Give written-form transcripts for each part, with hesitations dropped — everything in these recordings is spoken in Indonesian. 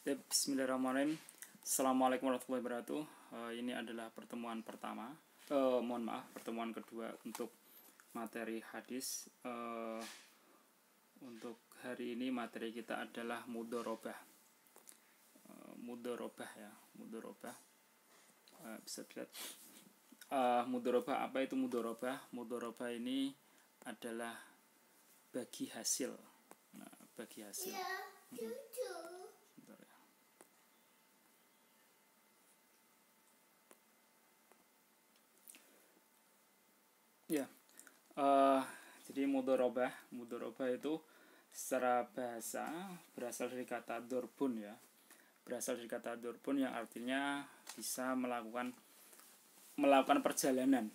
Bismillahirrahmanirrahim. Assalamualaikum warahmatullahi wabarakatuh. Ini adalah pertemuan pertama. Pertemuan kedua untuk materi hadis. Untuk hari ini materi kita adalah mudharabah. Mudharabah ya, mudharabah. Bisa dilihat. Mudharabah, apa itu mudharabah? Mudharabah ini adalah bagi hasil. Nah, bagi hasil. Ya, jadi mudharabah itu secara bahasa berasal dari kata dorbun ya, berasal dari kata dorbun yang artinya bisa melakukan perjalanan.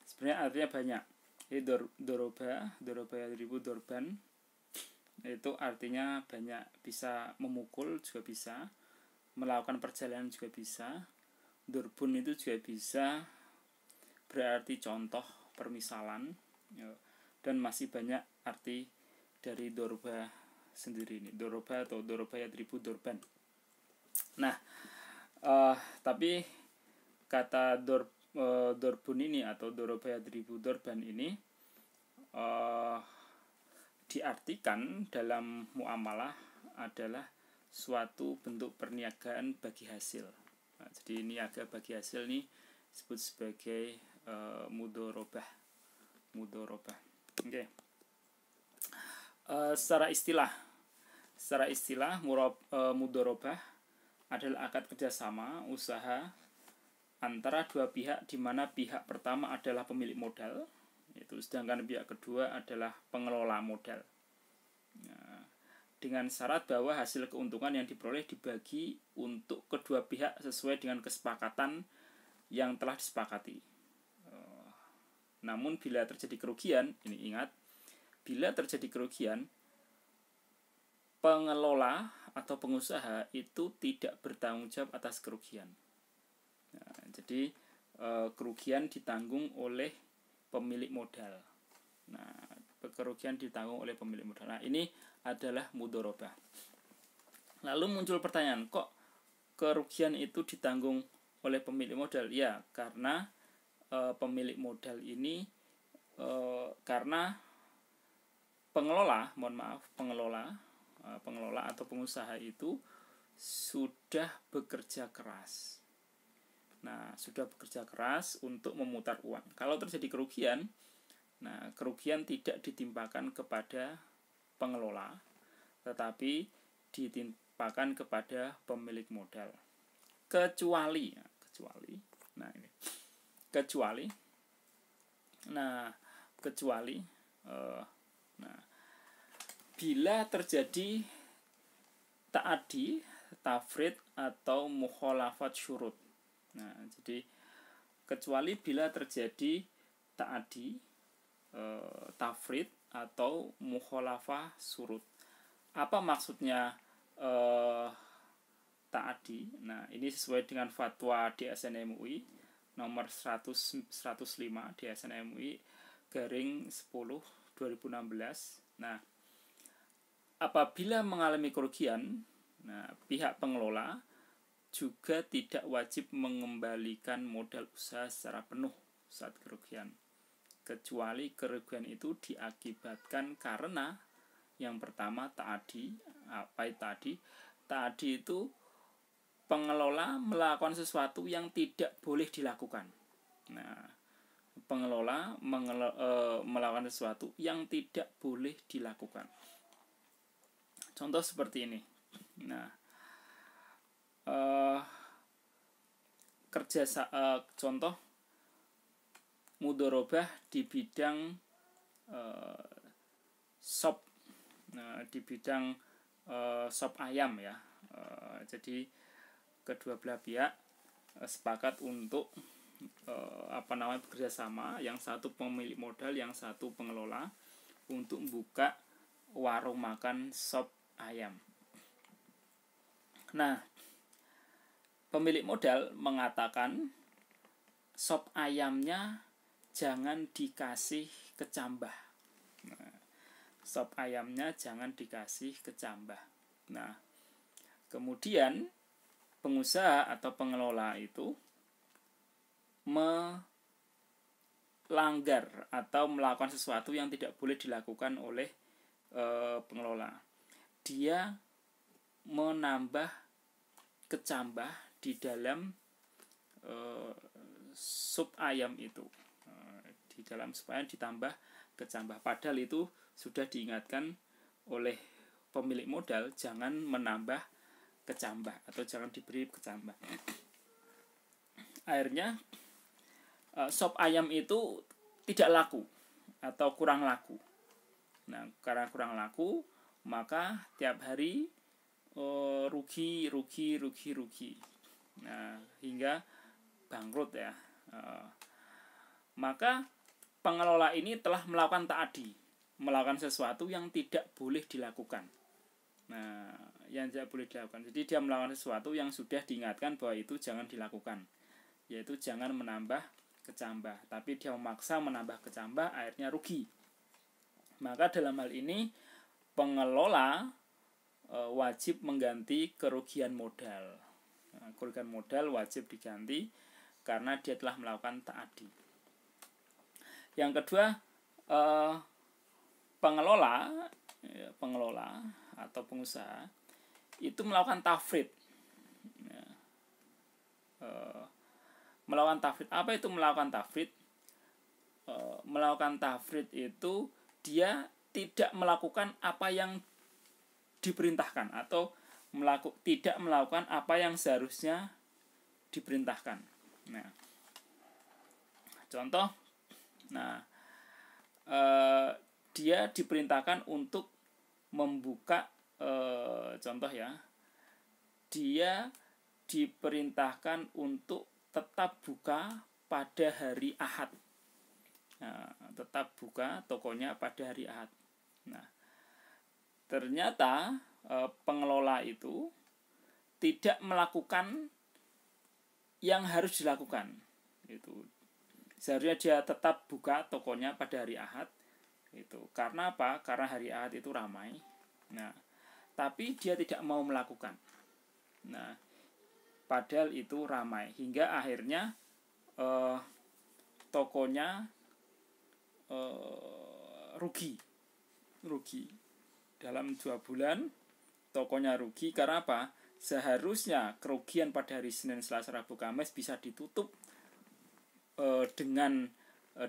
Sebenarnya artinya banyak. Jadi doroba yadribu dorban itu artinya banyak, bisa memukul juga bisa, melakukan perjalanan juga bisa. Dorbun itu juga bisa berarti contoh, permisalan ya, dan masih banyak arti dari doroba sendiri ini, doroba atau doroba yadribu dorban. Nah, tapi kata dorbun ini atau doroba yadribu dorban ini diartikan dalam muamalah adalah suatu bentuk perniagaan bagi hasil. Nah, jadi niaga bagi hasil ini disebut sebagai mudharabah. Oke. Secara istilah mudharabah adalah akad kerjasama usaha antara dua pihak, di mana pihak pertama adalah pemilik modal, sedangkan pihak kedua adalah pengelola modal. Nah, dengan syarat bahwa hasil keuntungan yang diperoleh dibagi untuk kedua pihak sesuai dengan kesepakatan yang telah disepakati. Namun bila terjadi kerugian, ini ingat, bila terjadi kerugian, pengelola atau pengusaha itu tidak bertanggung jawab atas kerugian. Nah, jadi kerugian ditanggung oleh pemilik modal. Nah, kerugian ditanggung oleh pemilik modal. Nah, ini adalah mudharabah. Lalu muncul pertanyaan, kok kerugian itu ditanggung oleh pemilik modal? Ya, karena pemilik modal ini karena pengelola atau pengusaha itu sudah bekerja keras. Nah, sudah bekerja keras untuk memutar uang. Kalau terjadi kerugian, nah, kerugian tidak ditimpakan kepada pengelola, tetapi ditimpakan kepada pemilik modal. Kecuali bila terjadi ta'adi, tafrid atau mukhalafat syurut. Nah, jadi kecuali bila terjadi ta'adi, tafrid atau mukhalafah surut. Apa maksudnya ta'adi? Nah, ini sesuai dengan fatwa DSN MUI nomor 105 DSN MUI /10 2016. Nah, apabila mengalami kerugian, nah, pihak pengelola juga tidak wajib mengembalikan modal usaha secara penuh saat kerugian, kecuali kerugian itu diakibatkan karena yang pertama ta'adi. Apa itu ta'adi? Ta'adi itu pengelola melakukan sesuatu yang tidak boleh dilakukan. Nah, pengelola melakukan sesuatu yang tidak boleh dilakukan. Contoh seperti ini. Nah, contoh mudharabah di bidang sop. Nah, di bidang sop ayam ya. Jadi kedua belah pihak sepakat untuk bekerja sama, yang satu pemilik modal, yang satu pengelola, untuk membuka warung makan sop ayam. Nah, pemilik modal mengatakan sop ayamnya jangan dikasih kecambah. Nah, sop ayamnya jangan dikasih kecambah. Nah, kemudian pengusaha atau pengelola itu melanggar atau melakukan sesuatu yang tidak boleh dilakukan oleh pengelola. Dia menambah kecambah di dalam sup ayam itu, di dalam sup ayam ditambah kecambah, padahal itu sudah diingatkan oleh pemilik modal jangan menambah kecambah atau jangan diberi kecambah. Akhirnya sop ayam itu tidak laku atau kurang laku. Nah, karena kurang laku, maka tiap hari rugi. Nah, hingga bangkrut ya. Maka pengelola ini telah melakukan ta'adi, melakukan sesuatu yang tidak boleh dilakukan. Nah, yang tidak boleh dilakukan. Jadi dia melakukan sesuatu yang sudah diingatkan bahwa itu jangan dilakukan, yaitu jangan menambah kecambah. Tapi dia memaksa menambah kecambah, akhirnya rugi. Maka dalam hal ini pengelola wajib mengganti kerugian modal. Nah, kerugian modal wajib diganti karena dia telah melakukan ta'adi. Yang kedua, pengelola atau pengusaha itu melakukan tafrid. Melakukan tafrid. Apa itu melakukan tafrid? Melakukan tafrid itu dia tidak melakukan apa yang diperintahkan atau tidak melakukan apa yang seharusnya diperintahkan. Nah, contoh, dia diperintahkan untuk membuka, contoh ya, dia diperintahkan untuk tetap buka pada hari Ahad. Nah, tetap buka tokonya pada hari Ahad. Nah, ternyata pengelola itu tidak melakukan yang harus dilakukan. Itu seharusnya dia tetap buka tokonya pada hari Ahad. Itu karena apa? Karena hari Ahad itu ramai. Nah, tapi dia tidak mau melakukan. Nah, padahal itu ramai hingga akhirnya tokonya rugi. Dalam 2 bulan tokonya rugi karena apa? Seharusnya kerugian pada hari Senin, Selasa, Rabu, Kamis bisa ditutup dengan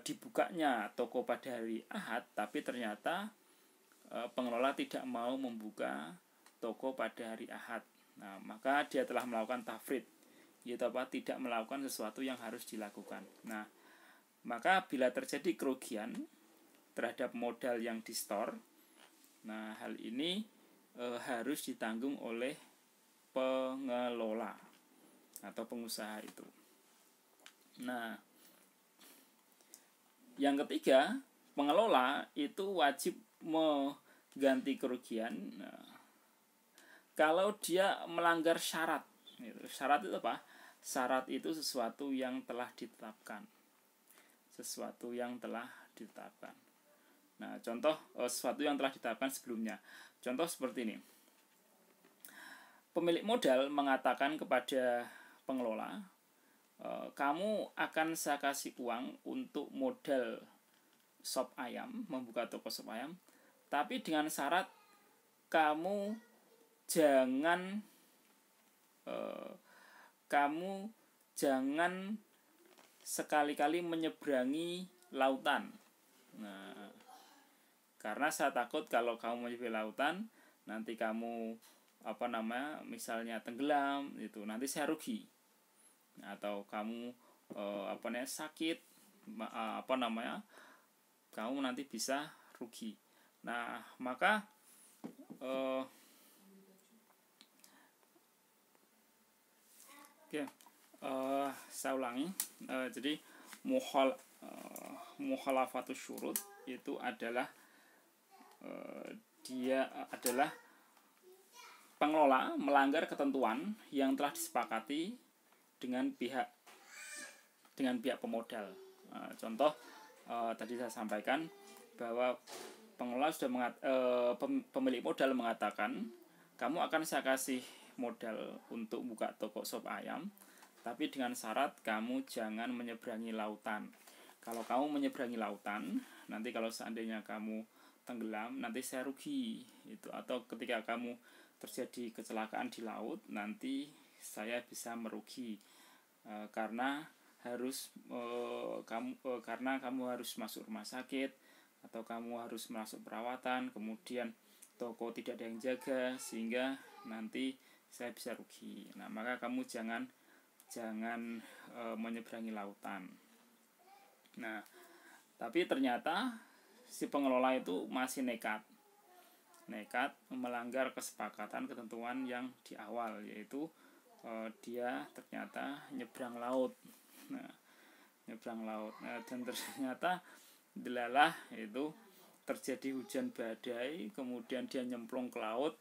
dibukanya toko pada hari Ahad, tapi ternyata pengelola tidak mau membuka toko pada hari Ahad. Nah, maka dia telah melakukan tafrid, yaitu apa? Tidak melakukan sesuatu yang harus dilakukan. Nah, maka bila terjadi kerugian terhadap modal yang di-store, nah hal ini harus ditanggung oleh pengelola atau pengusaha itu. Nah, yang ketiga, pengelola itu wajib mengganti kerugian kalau dia melanggar syarat. Syarat itu apa? Syarat itu sesuatu yang telah ditetapkan. Nah, contoh sesuatu yang telah ditetapkan sebelumnya. Contoh seperti ini. Pemilik modal mengatakan kepada pengelola, kamu akan saya kasih uang untuk modal sop ayam, membuka toko sop ayam, tapi dengan syarat kamu jangan sekali-kali menyeberangi lautan. Nah, karena saya takut kalau kamu menyeberangi lautan, nanti kamu misalnya tenggelam, itu nanti saya rugi. Atau kamu sakit, kamu nanti bisa rugi. Nah, maka saya ulangi. Jadi mukhalafatus syurut itu adalah dia adalah pengelola melanggar ketentuan yang telah disepakati dengan pihak pemodal. Contoh tadi saya sampaikan bahwa pemilik modal mengatakan, kamu akan saya kasih modal untuk buka toko sop ayam, tapi dengan syarat kamu jangan menyeberangi lautan. Kalau kamu menyeberangi lautan, nanti kalau seandainya kamu tenggelam, nanti saya rugi. Atau ketika kamu terjadi kecelakaan di laut, nanti saya bisa merugi karena kamu harus masuk rumah sakit, atau kamu harus masuk perawatan, kemudian toko tidak ada yang jaga, sehingga nanti saya bisa rugi. Nah, maka kamu jangan menyeberangi lautan. Nah, tapi ternyata si pengelola itu masih nekat melanggar kesepakatan ketentuan yang di awal, yaitu dia ternyata nyebrang laut. Nah, dan ternyata delalah itu terjadi hujan badai, kemudian dia nyemplung ke laut,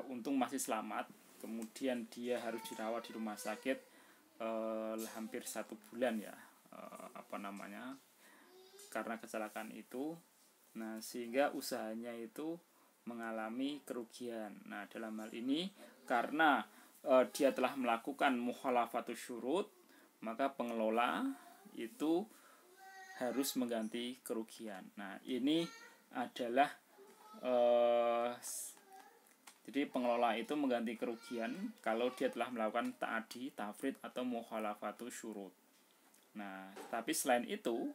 untung masih selamat. Kemudian dia harus dirawat di rumah sakit hampir 1 bulan ya, karena kecelakaan itu. Nah, sehingga usahanya itu mengalami kerugian. Nah, dalam hal ini karena dia telah melakukan mukhalafatus syurut, maka pengelola itu harus mengganti kerugian. Nah, ini adalah jadi pengelola itu mengganti kerugian kalau dia telah melakukan ta'adi, tafrid, atau mukhalafatus syurut. Nah, tapi selain itu,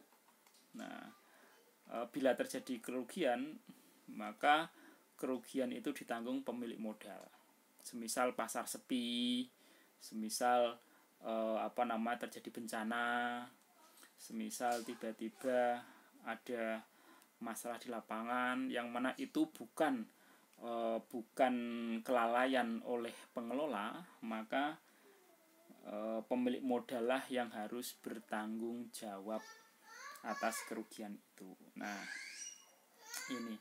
bila terjadi kerugian, maka kerugian itu ditanggung pemilik modal. Semisal pasar sepi, semisal terjadi bencana, semisal tiba-tiba ada masalah di lapangan, yang mana itu bukan kelalaian oleh pengelola, maka pemilik modal lah yang harus bertanggung jawab atas kerugian itu. Nah, ini.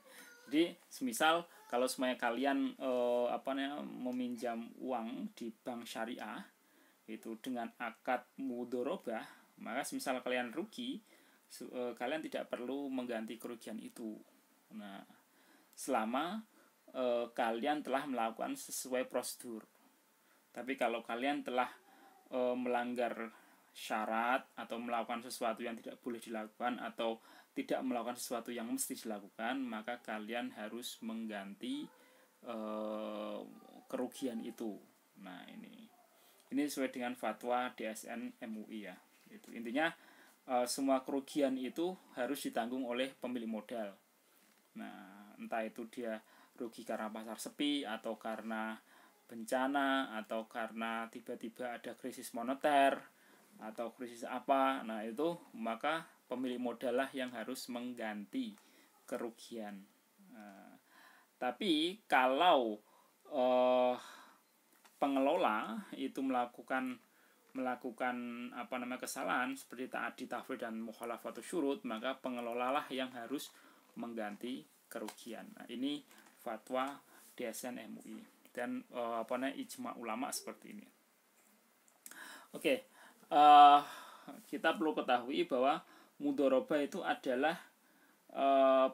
Jadi semisal kalau semuanya kalian meminjam uang di bank syariah itu dengan akad mudharabah, maka semisal kalian rugi, kalian tidak perlu mengganti kerugian itu. Nah, selama kalian telah melakukan sesuai prosedur. Tapi kalau kalian telah melanggar syarat atau melakukan sesuatu yang tidak boleh dilakukan, atau tidak melakukan sesuatu yang mesti dilakukan, maka kalian harus mengganti kerugian itu. Nah, ini sesuai dengan fatwa DSN MUI ya. Itu intinya, semua kerugian itu harus ditanggung oleh pemilik modal. Nah, entah itu dia rugi karena pasar sepi, atau karena bencana, atau karena tiba-tiba ada krisis moneter, atau krisis apa. Nah, itu maka pemilik modal lah yang harus mengganti kerugian. Tapi kalau pengelola itu melakukan kesalahan seperti ta'adi, tafrid, dan mukhalafatus syurut, maka pengelola lah yang harus mengganti kerugian. Nah, ini fatwa DSN MUI dan ijma ulama seperti ini. Oke. Kita perlu ketahui bahwa mudharabah itu adalah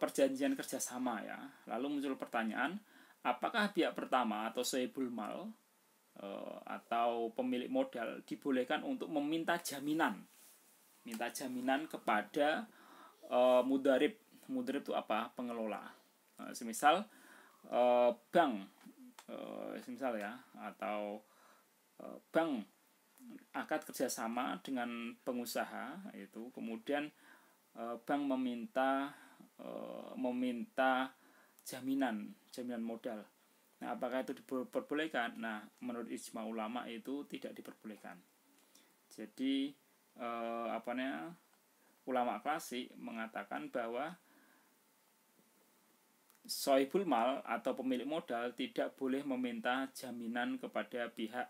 perjanjian kerjasama ya. Lalu muncul pertanyaan, apakah pihak pertama atau sahibul mal atau pemilik modal dibolehkan untuk meminta jaminan kepada mudharib. Mudharib itu apa? Pengelola. Semisal bank, atau bank akad kerjasama dengan pengusaha itu, kemudian bank meminta jaminan modal. Nah, apakah itu diperbolehkan? Nah, menurut ijma ulama itu tidak diperbolehkan. Jadi ulama klasik mengatakan bahwa sahibul mal atau pemilik modal tidak boleh meminta jaminan kepada pihak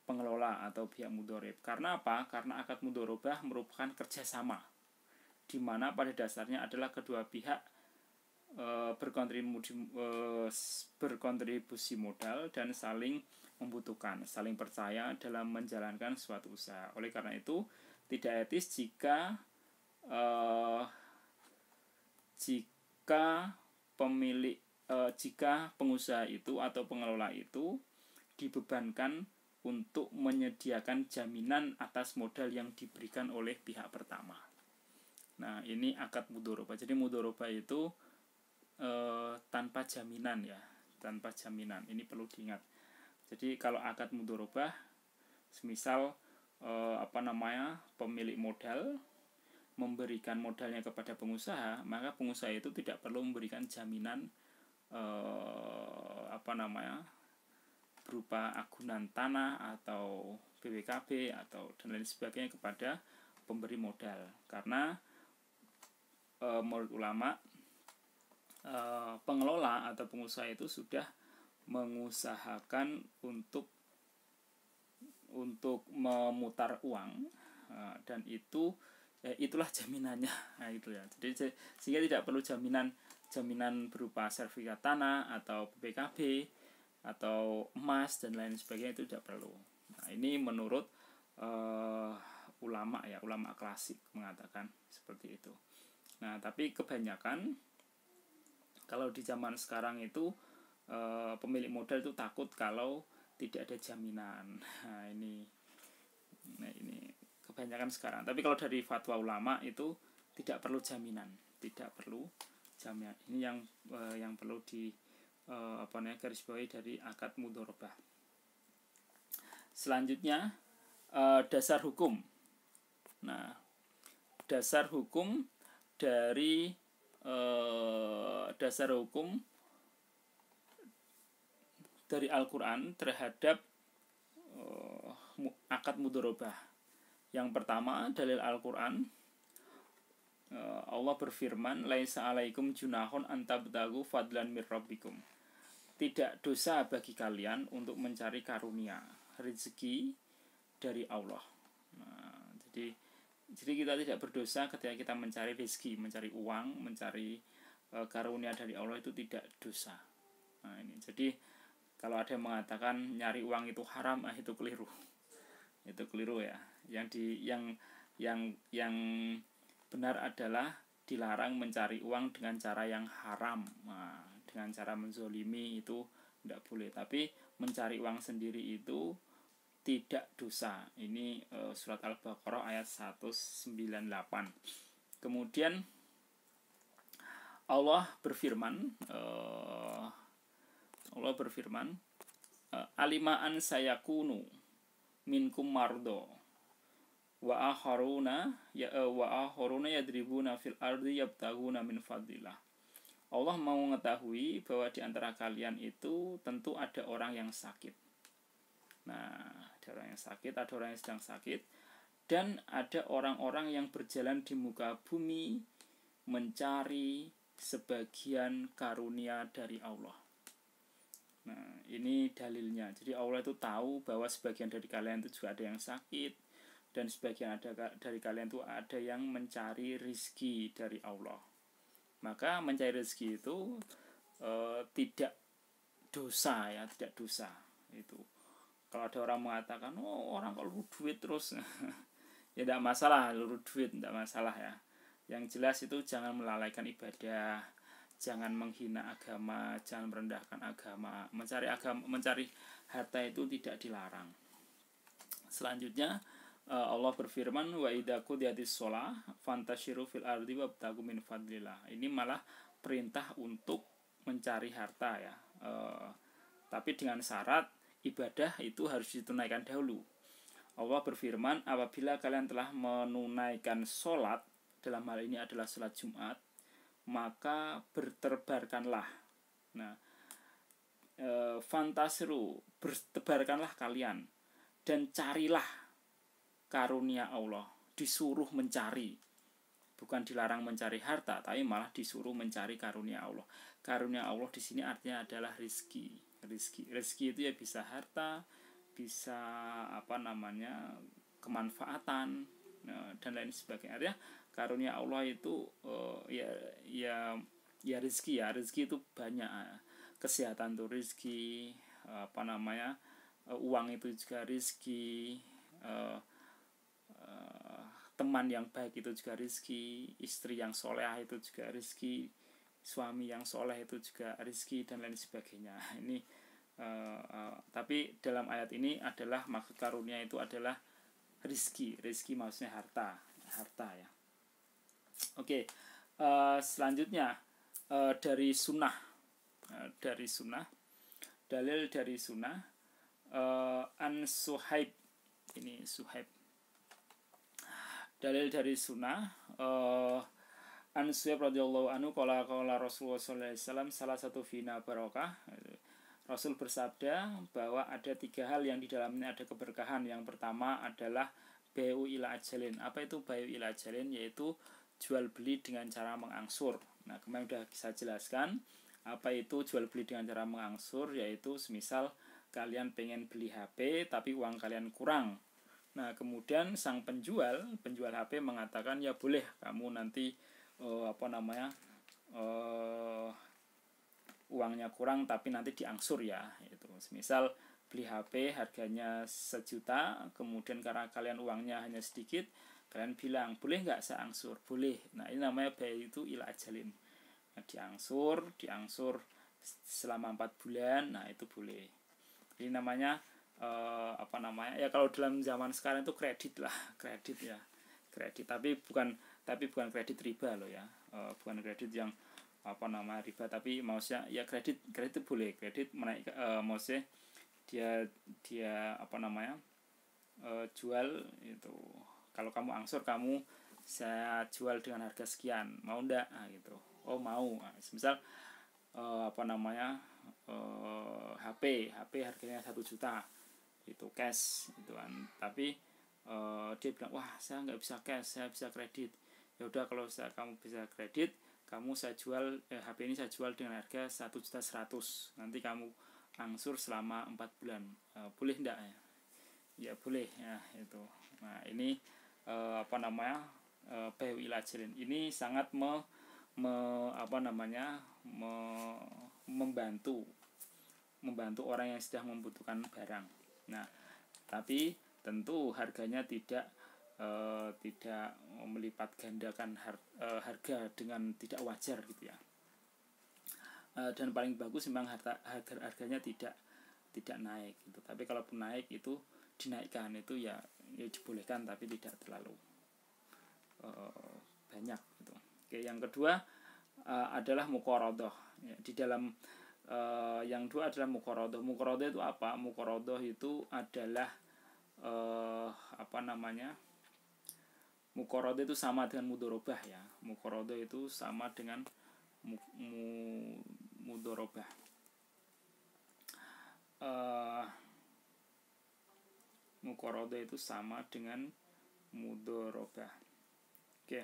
pengelola atau pihak mudharib. Karena apa? Karena akad mudharabah merupakan kerjasama, di mana pada dasarnya adalah kedua pihak berkontribusi modal dan saling membutuhkan, saling percaya dalam menjalankan suatu usaha. Oleh karena itu, tidak etis jika eh, jika jika pengusaha itu atau pengelola itu dibebankan untuk menyediakan jaminan atas modal yang diberikan oleh pihak pertama. Nah, ini akad mudharabah. Jadi mudharabah itu tanpa jaminan ya, tanpa jaminan. Ini perlu diingat. Jadi kalau akad mudharabah, semisal pemilik modal memberikan modalnya kepada pengusaha, maka pengusaha itu tidak perlu memberikan jaminan berupa agunan tanah atau BWKB atau dan lain sebagainya kepada pemberi modal, karena menurut ulama pengelola atau pengusaha itu sudah mengusahakan untuk memutar uang, dan itulah jaminannya. Nah, itu ya. Jadi sehingga tidak perlu jaminan berupa sertifikat tanah atau BPKB atau emas dan lain sebagainya, itu tidak perlu. Nah, ini menurut ulama ya, ulama klasik mengatakan seperti itu. Nah, tapi kebanyakan kalau di zaman sekarang itu pemilik modal itu takut kalau tidak ada jaminan. Nah, ini kebanyakan sekarang. Tapi kalau dari fatwa ulama itu tidak perlu jaminan, Ini yang perlu di garis bawahi dari akad mudharabah. Selanjutnya dasar hukum. Nah, dasar hukum dari Al-Quran terhadap akad mudharabah. Yang pertama, dalil Al-Quran, Allah berfirman, laisa alaikum junahun antabtagu fadlan mir rabbikum. Tidak dosa bagi kalian untuk mencari karunia, rezeki dari Allah. Nah, jadi kita tidak berdosa ketika kita mencari rezeki, mencari uang, mencari karunia dari Allah, itu tidak dosa. Nah, ini jadi kalau ada yang mengatakan nyari uang itu haram, itu keliru. Itu keliru ya. Yang benar adalah dilarang mencari uang dengan cara yang haram. Nah, dengan cara menzolimi itu tidak boleh. Tapi mencari uang sendiri itu tidak dosa. Ini surat Al-Baqarah ayat 198. Kemudian Allah berfirman, alimaan sayakunu minkum mardo wa akharuna yadribuna fil ardi yabtaguna min fadlillah. Allah mau mengetahui bahwa di antara kalian itu tentu ada orang yang sakit. Nah, ada orang yang sakit, ada orang yang sedang sakit, dan ada orang-orang yang berjalan di muka bumi mencari sebagian karunia dari Allah. Nah, ini dalilnya. Jadi Allah itu tahu bahwa sebagian dari kalian itu juga ada yang sakit, dan sebagian dari kalian itu ada yang mencari rizki dari Allah. Maka mencari rizki itu tidak dosa ya, tidak dosa. Itu kalau ada orang mengatakan, orang kalau duit terus ya tidak masalah, duit tidak masalah ya. Yang jelas itu jangan melalaikan ibadah, jangan menghina agama, jangan merendahkan agama. Mencari harta itu tidak dilarang. Selanjutnya Allah berfirman, wa idza qudiyatis shalah fantashiru fil ardi wabtagu min fadlillah. Ini malah perintah untuk mencari harta ya. Tapi dengan syarat ibadah itu harus ditunaikan dahulu. Allah berfirman, apabila kalian telah menunaikan sholat, dalam hal ini adalah sholat Jumat, maka bertebarkanlah. Nah, fantasiru, bertebarkanlah kalian dan carilah karunia Allah. Disuruh mencari, bukan dilarang mencari harta, tapi malah disuruh mencari karunia Allah. Karunia Allah di sini artinya adalah rizki. Rizki itu ya bisa harta, bisa kemanfaatan, dan lain sebagainya. Artinya karunia Allah itu ya rizki ya. Rizki itu banyak. Kesehatan itu rizki, uang itu juga rizki, teman yang baik itu juga rezeki, istri yang solehah itu juga rezeki, suami yang soleh itu juga rezeki, dan lain sebagainya. Ini tapi dalam ayat ini adalah maksud karunia itu adalah rezeki maksudnya harta ya. Oke, selanjutnya dari sunnah, dalil dari sunnah, an Suhaib, ini Suhaib, dalil dari sunnah, an Suhaib radhiyallahu anhu qala Rasulullah sallallahu alaihi wasallam salah satu fina barokah. Rasul bersabda bahwa ada 3 hal yang di dalamnya ada keberkahan. Yang pertama adalah bayu ila ajalin. Apa itu bayu ila ajalin? Yaitu jual beli dengan cara mengangsur. Nah, kemarin sudah saya jelaskan apa itu jual beli dengan cara mengangsur, yaitu semisal kalian pengen beli HP tapi uang kalian kurang. Nah, kemudian sang penjual HP mengatakan, ya boleh kamu nanti uangnya kurang tapi nanti diangsur ya. Itu semisal beli HP harganya 1 juta, kemudian karena kalian uangnya hanya sedikit, kalian bilang boleh nggak saya angsur? Boleh. Nah, ini namanya bayu itu ila ajalin. Nah, diangsur selama 4 bulan. Nah, itu boleh. Ini namanya ya kalau dalam zaman sekarang itu kredit ya, kredit, tapi bukan kredit riba loh ya, bukan kredit yang riba, tapi maksudnya ya kredit itu boleh, kredit menaik, maksudnya dia jual itu, kalau kamu angsur, saya jual dengan harga sekian, mau ndak? Nah, gitu. Oh mau. Nah, misal HP harganya 1 juta itu cash gitu kan, tapi dia bilang, wah saya nggak bisa cash, saya bisa kredit. Ya udah, kalau kamu bisa kredit, saya jual HP ini, saya jual dengan harga 1.100.000, nanti kamu angsur selama 4 bulan. Boleh enggak ya? Ya boleh ya, itu. Nah, ini bayu ila ajalin ini sangat membantu orang yang sedang membutuhkan barang. Nah, tapi tentu harganya tidak melipat gandakan harga dengan tidak wajar gitu ya. Dan paling bagus memang harganya tidak naik gitu. Tapi kalaupun naik itu dinaikkan, itu ya dibolehkan, tapi tidak terlalu banyak gitu. Oke, yang kedua adalah muqaradhah. Ya, di dalam yang dua adalah muqaradhah. Muqaradhah itu apa? Muqaradhah itu adalah muqaradhah itu sama dengan mudharabah ya. Muqaradhah itu sama dengan mudharabah. Muqaradhah itu sama dengan mudharabah. Oke.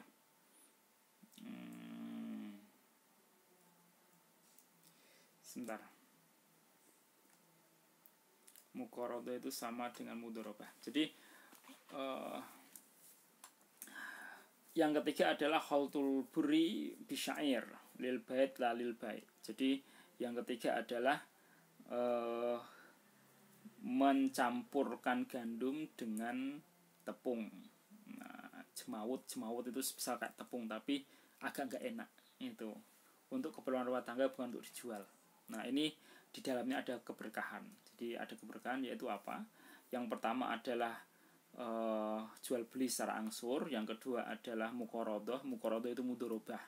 Sebentar. Muqaradhah itu sama dengan mudharabah. Jadi yang ketiga adalah khaltul burri bisyair lil bait la lil bait. Jadi yang ketiga adalah mencampurkan gandum dengan tepung. Nah, jemawut itu sebesar kayak tepung tapi agak nggak enak. Itu untuk keperluan rumah tangga, bukan untuk dijual. Nah, ini di dalamnya ada keberkahan. Jadi ada keberkahan, yaitu apa? Yang pertama adalah jual beli secara angsur. Yang kedua adalah muqaradhah. Muqaradhah itu mudharabah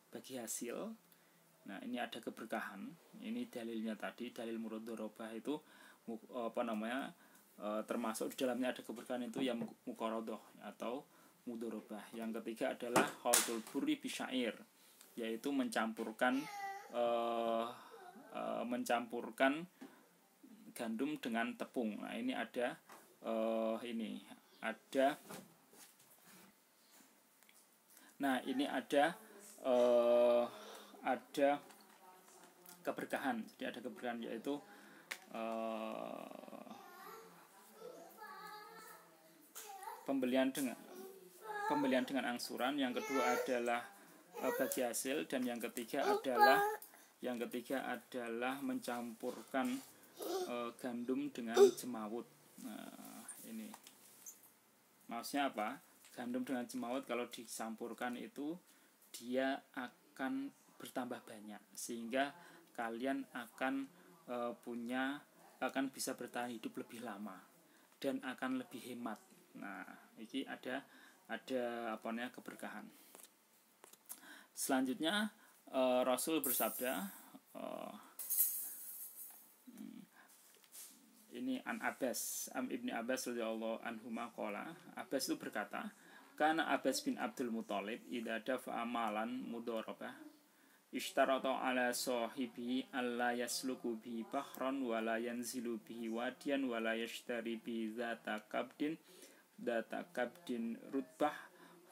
bagi hasil. Nah, ini ada keberkahan. Ini dalilnya tadi, dalil mudharabah itu termasuk di dalamnya ada keberkahan, itu yang muqaradhah atau mudharabah. Yang ketiga adalah khaltul burri bisyair, yaitu mencampurkan gandum dengan tepung. Nah, ini ada ada keberkahan. Jadi ada keberkahan, yaitu pembelian dengan angsuran. Yang kedua adalah bagi hasil, dan yang ketiga adalah mencampurkan gandum dengan jemawut. Nah, ini maksudnya apa? Gandum dengan jemawat kalau dicampurkan itu dia akan bertambah banyak, sehingga kalian akan akan bisa bertahan hidup lebih lama dan akan lebih hemat. Nah, ini ada keberkahan. Selanjutnya Rasul bersabda, ini Ibni Abbas radhiyallahu anhuma qala, Abbas itu berkata, karena Abbas bin Abdul Muthalib idza dafa amalan mudharabah ishtarata ala sahibi alla yasluku bi bahran wa la yanzilu bihi wadiyan wa la yashtari bi dzata kabdin rutbah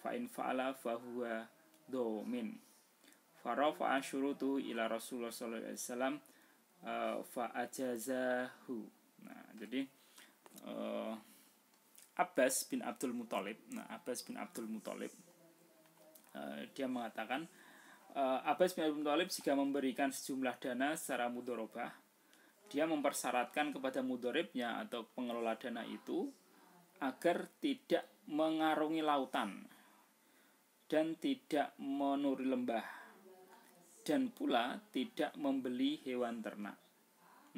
fa in fa'ala fa huwa domin farafa syurutu ila Rasulullah sallallahu alaihi wasallam fa ajazahu. Nah, jadi Abbas bin Abdul Muthalib. Dia mengatakan Abbas bin Abdul Muthalib jika memberikan sejumlah dana secara mudharabah, dia mempersyaratkan kepada mudharibnya atau pengelola dana itu agar tidak mengarungi lautan dan tidak menuri lembah dan pula tidak membeli hewan ternak.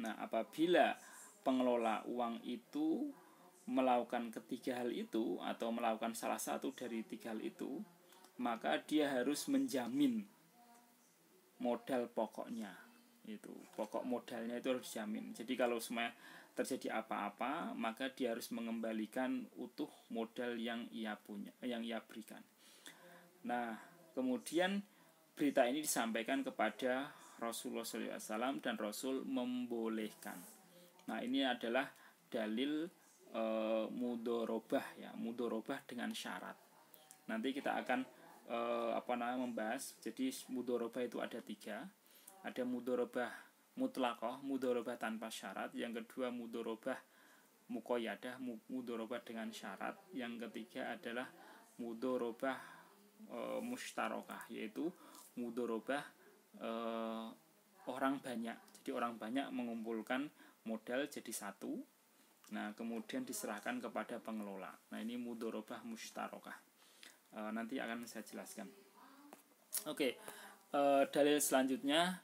Nah, apabila pengelola uang itu melakukan ketiga hal itu atau melakukan salah satu dari tiga hal itu, maka dia harus menjamin modal pokoknya. Itu pokok modalnya itu harus dijamin. Jadi kalau semuanya terjadi apa-apa, maka dia harus mengembalikan utuh modal yang ia punya, yang ia berikan. Nah, kemudian berita ini disampaikan kepada Rasulullah SAW dan Rasul membolehkan. Nah, ini adalah dalil mudharabah ya, mudharabah dengan syarat. Nanti kita akan membahas. Jadi mudharabah itu ada 3. Ada mudharabah mutlaqah, mudharabah tanpa syarat. Yang kedua mudharabah muqayyadah, mudharabah dengan syarat. Yang ketiga adalah mudharabah mushtarakah, yaitu mudharabah orang banyak. Jadi orang banyak mengumpulkan modal jadi satu. Nah, kemudian diserahkan kepada pengelola. Nah, ini mudharabah mushtarakah. Nanti akan saya jelaskan. Oke, dalil selanjutnya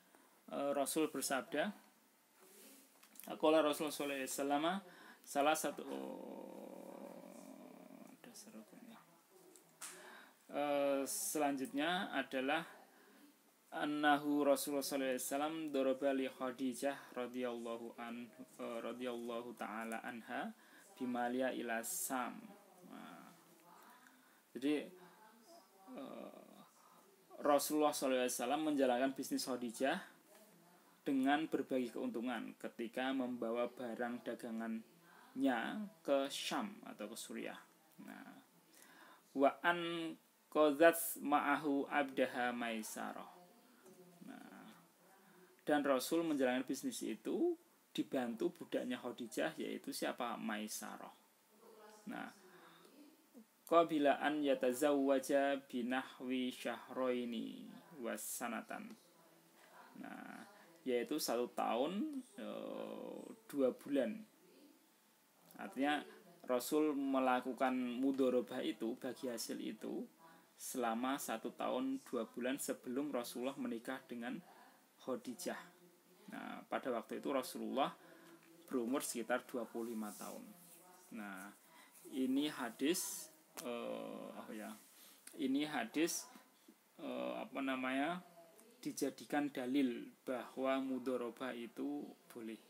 Rasul bersabda, qala Rasul sallallahu alaihi wasallam, salah satu selanjutnya adalah annahu Rasulullah sallallahu alaihi wasallam daraba li Khadijah radhiyallahu taala anha bimalia ila Sam. Jadi Rasulullah SAW menjalankan bisnis Khadijah dengan berbagi keuntungan ketika membawa barang dagangannya ke Syam atau ke Suriah. Nah, wa an qadzat ma'ahu abdaha Maisarah. Nah, dan Rasul menjalankan bisnis itu dibantu budaknya Khadijah, yaitu siapa? Maisarah. Nah, qabila an yatazawwaja binahwi syahraini wasanatan. Nah, yaitu 1 tahun 2 bulan. Artinya Rasul melakukan mudharabah itu, bagi hasil itu, selama 1 tahun 2 bulan sebelum Rasulullah menikah dengan Khadijah. Nah, pada waktu itu Rasulullah berumur sekitar 25 tahun. Nah, ini hadis dijadikan dalil bahwa mudharabah itu boleh.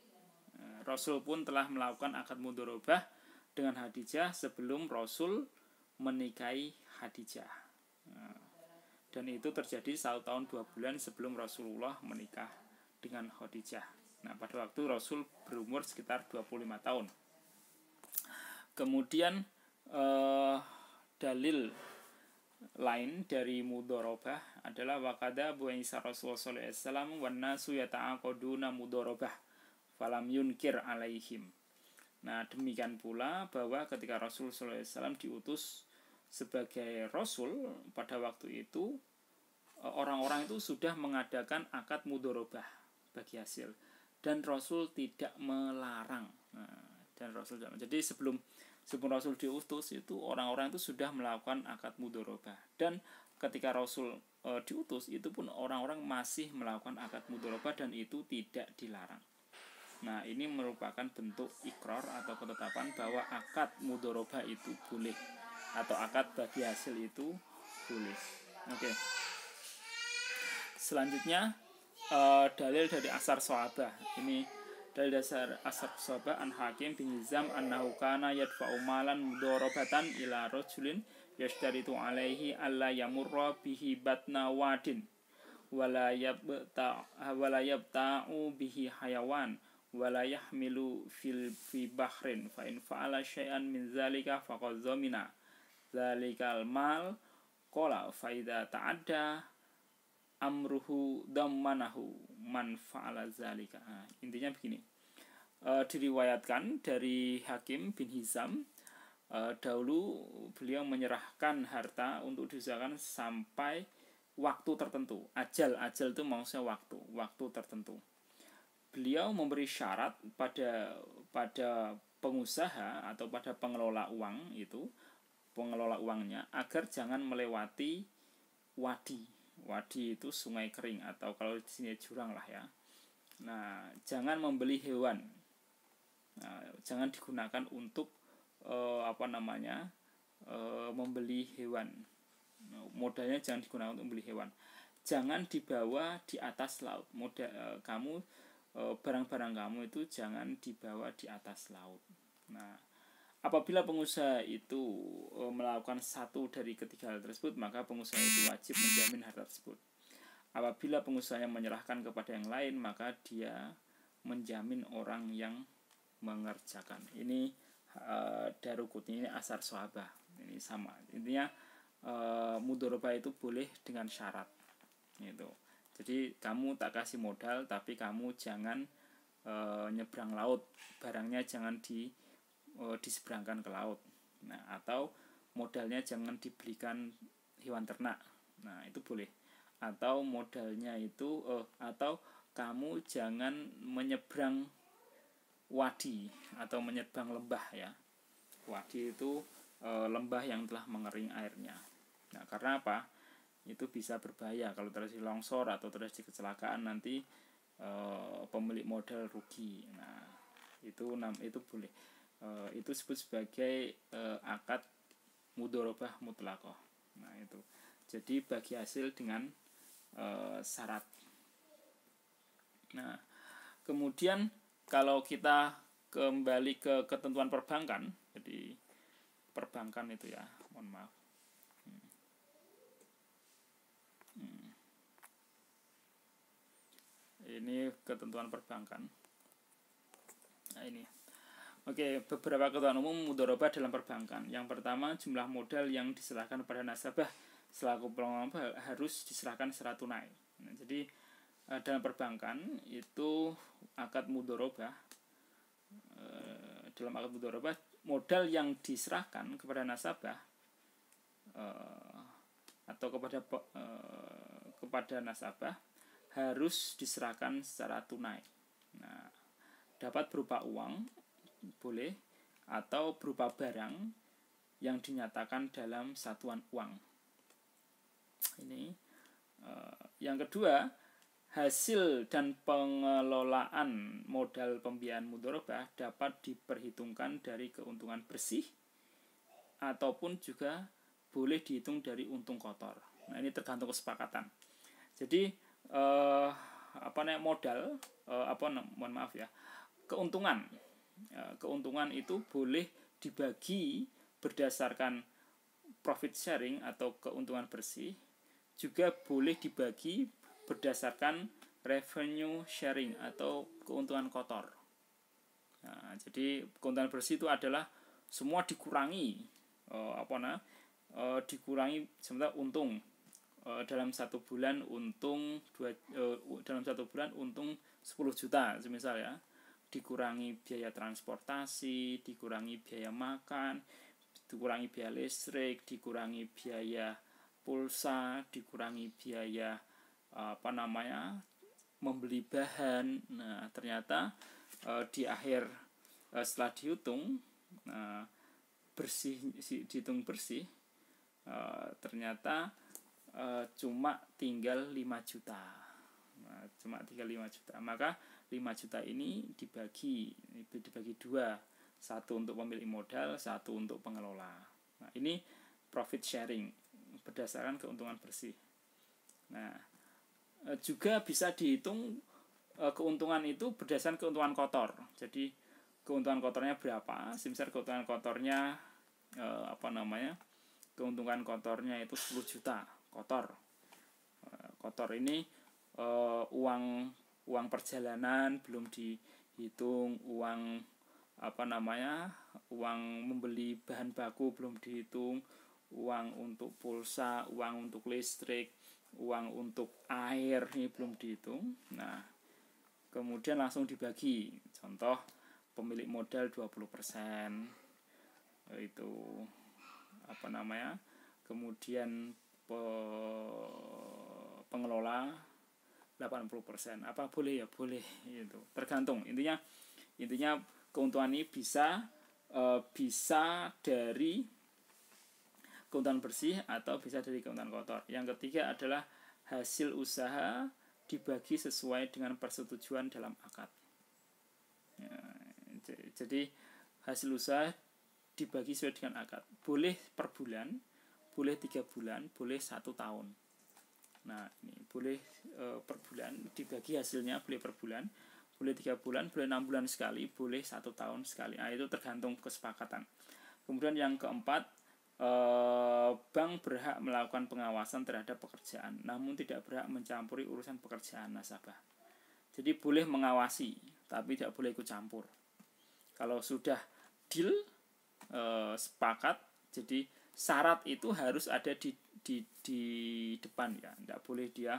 Rasul pun telah melakukan akad mudharabah dengan Khadijah sebelum Rasul menikahi Khadijah. Dan itu terjadi 1 tahun 2 bulan sebelum Rasulullah menikah dengan Khadijah. Nah, pada waktu Rasul berumur sekitar 25 tahun. Kemudian dalil lain dari mudharabah adalah waqada bu'isa Rasulullah sallallahu alaihi wasallam wan nasu yata'aqaduna mudharabah falam yunkir alaihim. Nah, demikian pula bahwa ketika Rasul sallallahu alaihi wasallam diutus sebagai rasul, pada waktu itu orang-orang itu sudah mengadakan akad mudharabah bagi hasil, dan Rasul tidak melarang. Nah, dan Rasul, jadi sebelum sebelum Rasul diutus itu orang-orang itu sudah melakukan akad mudharabah, dan ketika Rasul diutus itu pun orang-orang masih melakukan akad mudharabah dan itu tidak dilarang. Nah, ini merupakan bentuk ikrar atau ketetapan bahwa akad mudharabah itu boleh atau akad bagi hasil itu boleh. Oke. Selanjutnya dalil dari asar sahabah. Ini dalil dasar asar sahabah an Hakim bin Hizam annahu kana yadfa'u malan mudharabatan ila rajulin yashtaritu alaihi alla yamurra bihi batna wadin wala yabta'u bihi hayawan wala yahmilu fi bahrin fa in fa'ala syai'an min zalika faqad zamina zalikal mal qala fa idza ta'adda amruhu dammanahu man fa'ala zalika. Intinya begini, diriwayatkan dari Hakim bin Hizam, dahulu beliau menyerahkan harta untuk diusahakan sampai waktu tertentu. Ajal itu maksudnya waktu tertentu. Beliau memberi syarat pada pengusaha atau pada pengelola uang itu, pengelola uangnya, agar jangan melewati wadi itu sungai kering atau kalau di sini jurang lah ya. Nah, jangan membeli hewan. Nah, jangan digunakan untuk membeli hewan. Modalnya jangan digunakan untuk membeli hewan. Jangan dibawa di atas laut. Barang-barang kamu itu jangan dibawa di atas laut. Nah, apabila pengusaha itu melakukan satu dari ketiga hal tersebut, maka pengusaha itu wajib menjamin harta tersebut. Apabila pengusahanya menyerahkan kepada yang lain, maka dia menjamin orang yang mengerjakan. Ini Daruqutni, ini asar sahabah. Ini sama. Intinya mudharabah itu boleh dengan syarat. Gitu. Jadi kamu tak kasih modal, tapi kamu jangan nyebrang laut. Barangnya jangan diseberangkan ke laut. Nah, atau modalnya jangan dibelikan hewan ternak. Nah, itu boleh. Atau modalnya itu atau kamu jangan menyeberang wadi atau menyeberang lembah ya. Wadi itu lembah yang telah mengering airnya. Nah, karena apa? Itu bisa berbahaya kalau terjadi longsor atau terjadi kecelakaan, nanti pemilik modal rugi. Nah, itu boleh. Itu disebut sebagai akad mudharabah mutlaqah. Nah, itu. Jadi bagi hasil dengan syarat. Nah, kemudian kalau kita kembali ke ketentuan perbankan, jadi perbankan itu ya, mohon maaf. Ini ketentuan perbankan. Nah, ini. Oke, beberapa ketentuan umum mudharabah dalam perbankan. Yang pertama, jumlah modal yang diserahkan pada nasabah selaku pelanggan harus diserahkan secara tunai. Nah, jadi dalam perbankan itu akad mudharabah, dalam akad mudharabah modal yang diserahkan kepada nasabah atau kepada nasabah harus diserahkan secara tunai. Nah, dapat berupa uang boleh atau berupa barang yang dinyatakan dalam satuan uang. Ini yang kedua, hasil dan pengelolaan modal pembiayaan mudharabah dapat diperhitungkan dari keuntungan bersih ataupun juga boleh dihitung dari untung kotor. Nah, ini tergantung kesepakatan. Jadi keuntungan itu boleh dibagi berdasarkan profit sharing atau keuntungan bersih, juga boleh dibagi berdasarkan revenue sharing atau keuntungan kotor. Nah, jadi keuntungan bersih itu adalah semua dikurangi sementara untung dalam satu bulan untung 10 juta semisal ya, dikurangi biaya transportasi, dikurangi biaya makan, dikurangi biaya listrik, dikurangi biaya pulsa, dikurangi biaya membeli bahan. Nah, ternyata di akhir setelah dihitung, dihitung bersih, ternyata cuma tinggal 5 juta. Cuma tinggal 5 juta. Maka 5 juta ini dibagi 2. Satu untuk pemilik modal, satu untuk pengelola. Nah, ini profit sharing berdasarkan keuntungan bersih. Nah, juga bisa dihitung keuntungan itu berdasarkan keuntungan kotor. Jadi keuntungan kotornya berapa? Misal keuntungan kotornya keuntungan kotornya itu 10 juta kotor. Kotor ini uang perjalanan belum dihitung, uang uang membeli bahan baku belum dihitung, uang untuk pulsa, uang untuk listrik, uang untuk air ini belum dihitung. Nah, kemudian langsung dibagi. Contoh, pemilik modal 20%, itu kemudian pengelola 80%. Apa boleh? Ya boleh, itu tergantung. Intinya keuntungan ini bisa dari keuntungan bersih atau bisa dari keuntungan kotor. Yang ketiga adalah hasil usaha dibagi sesuai dengan persetujuan dalam akad. Ya, jadi hasil usaha dibagi sesuai dengan akad. Boleh per bulan, boleh 3 bulan, boleh 1 tahun. Nah, ini boleh per bulan dibagi hasilnya, boleh per bulan, boleh 3 bulan, boleh 6 bulan sekali, boleh 1 tahun sekali. Nah, itu tergantung kesepakatan. Kemudian yang keempat, bank berhak melakukan pengawasan terhadap pekerjaan, namun tidak berhak mencampuri urusan pekerjaan nasabah. Jadi boleh mengawasi, tapi tidak boleh ikut campur. Kalau sudah deal, sepakat, jadi syarat itu harus ada di depan, ya. Tidak boleh dia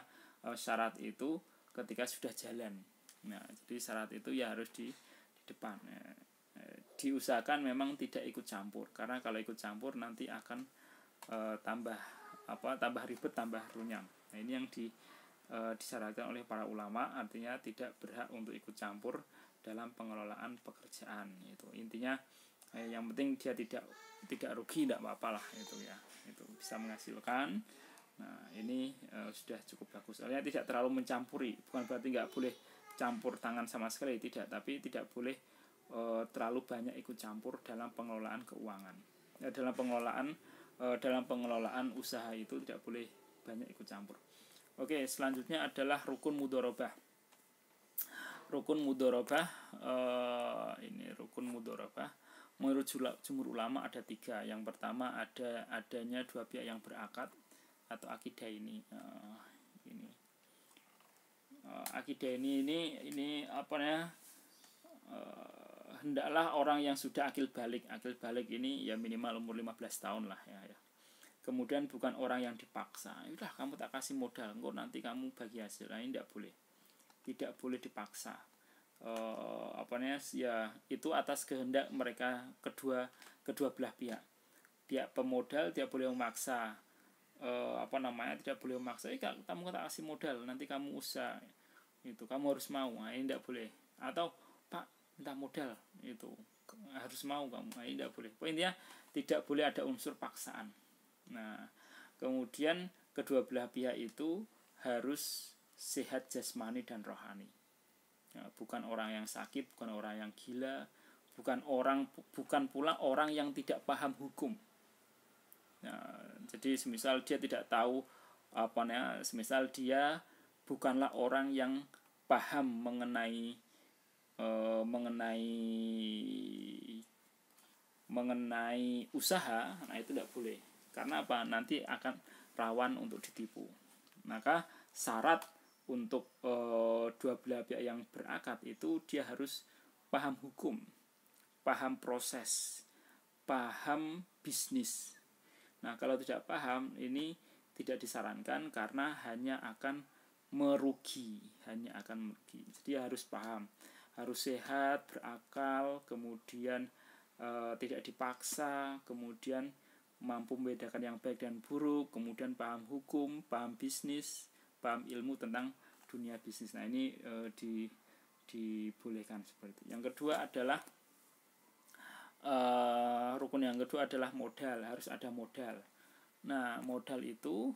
syarat itu ketika sudah jalan. Nah, jadi syarat itu ya harus di depan. Diusahakan memang tidak ikut campur, karena kalau ikut campur nanti akan tambah ribet, tambah runyam. Nah, ini yang disyaratkan oleh para ulama, artinya tidak berhak untuk ikut campur dalam pengelolaan pekerjaan. Itu intinya. Yang penting dia tidak rugi, tidak apa-apa lah, itu ya. Itu bisa menghasilkan. Nah, ini sudah cukup bagus. Artinya tidak terlalu mencampuri, bukan berarti nggak boleh campur tangan sama sekali, tidak, tapi tidak boleh terlalu banyak ikut campur dalam pengelolaan keuangan. Dalam pengelolaan usaha itu tidak boleh banyak ikut campur. Oke, selanjutnya adalah rukun mudharabah. Rukun mudharabah, ini rukun mudharabah. Menurut jumhur ulama ada 3. Yang pertama adanya 2 pihak yang berakad atau akidah ini. Akidah ini hendaklah orang yang sudah akil balik ini ya minimal umur 15 tahun lah, ya. Kemudian bukan orang yang dipaksa. Udah, kamu tak kasih modal, engkau nanti kamu bagi hasil. Nah, ini tidak boleh dipaksa. Ya itu atas kehendak mereka kedua belah pihak. Pihak pemodal tidak boleh memaksa. Tidak boleh memaksa. Kamu tak kasih modal, nanti kamu usaha. Itu kamu harus mau. Nah, ini tidak boleh. Atau Pak, minta modal, itu harus mau kamu. Nah, ini tidak boleh. Intinya tidak boleh ada unsur paksaan. Nah, kemudian kedua belah pihak itu harus sehat jasmani dan rohani. Ya, bukan orang yang sakit, bukan orang yang gila, bukan pula orang yang tidak paham hukum. Nah, jadi semisal dia tidak tahu semisal dia bukanlah orang yang paham mengenai usaha, nah itu tidak boleh. Karena apa? Nanti akan rawan untuk ditipu. Maka syarat untuk dua belah pihak yang berakad itu dia harus paham hukum, paham proses, paham bisnis. Nah, kalau tidak paham, ini tidak disarankan karena hanya akan merugi. Jadi harus paham, harus sehat, berakal, kemudian tidak dipaksa, kemudian mampu membedakan yang baik dan buruk, kemudian paham hukum, paham bisnis, paham ilmu tentang dunia bisnis. Nah, ini dibolehkan seperti itu. Yang kedua adalah rukun yang kedua adalah modal, harus ada modal. Nah, modal itu